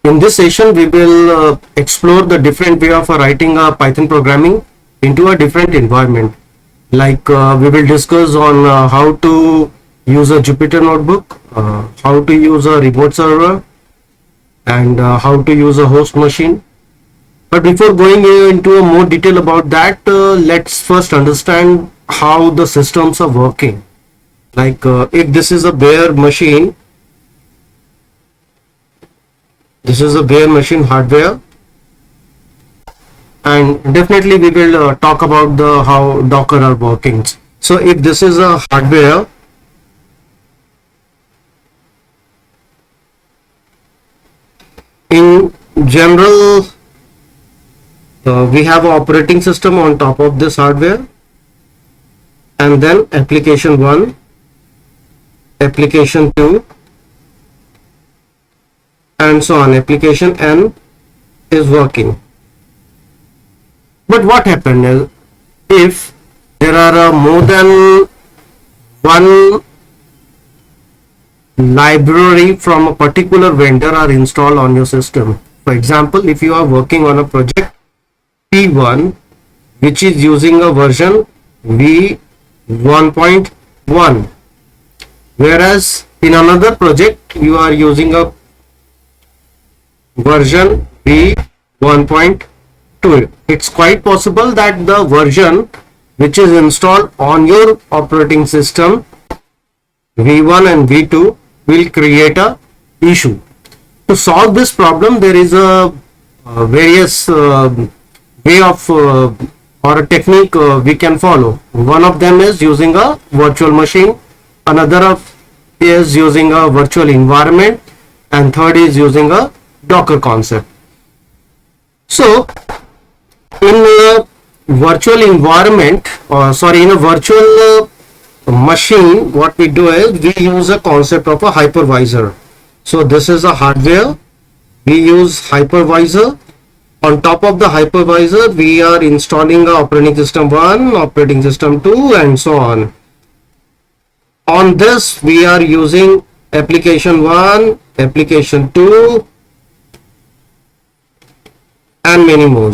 In this session, we will explore the different way of writing a Python programming into a different environment. Like we will discuss on how to use a Jupyter notebook, how to use a remote server, and how to use a host machine. But before going into a more detail about that, let's first understand how the systems are working. Like if this is a bare machine, this is a bare machine hardware, and definitely we will talk about the how Docker are working. So if this is a hardware, in general we have an operating system on top of this hardware, and then application 1, application 2, and so on. Application N is working. But what happened is, if there are more than one library from a particular vendor are installed on your system. For example, if you are working on a project P1 which is using a version v1.1, whereas in another project you are using a version v1.2, it's quite possible that the version which is installed on your operating system v1 and v2 will create a issue. To solve this problem, there is a various way of or a technique we can follow. One of them is using a virtual machine, another is using a virtual environment, and third is using a Docker concept. So in a virtual environment, in a virtual machine, what we do is we use a concept of a hypervisor. So this is a hardware, we use hypervisor. On top of the hypervisor, we are installing a operating system 1, operating system 2, and so on. On this, we are using application 1, application 2, and many more.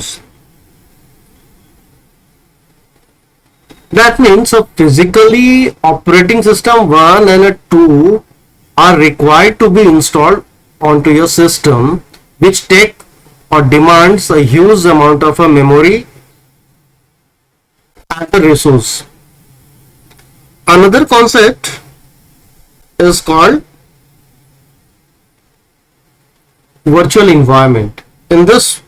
That means a physically operating system 1 and a 2 are required to be installed onto your system, which take or demands a huge amount of a memory and a resource. Another concept is called virtual environment. In this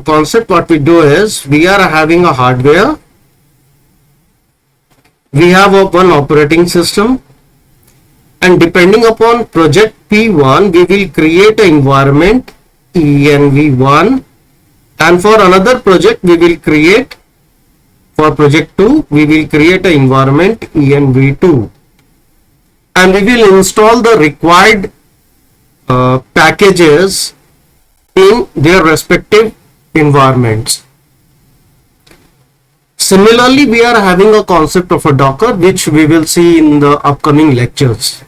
concept, what we do is we are having a hardware, we have one operating system, and depending upon project P1 we will create an environment env1, and for another project we will create, for project 2 we will create an environment env2, and we will install the required packages in their respective environments. Similarly, we are having a concept of a Docker, which we will see in the upcoming lectures.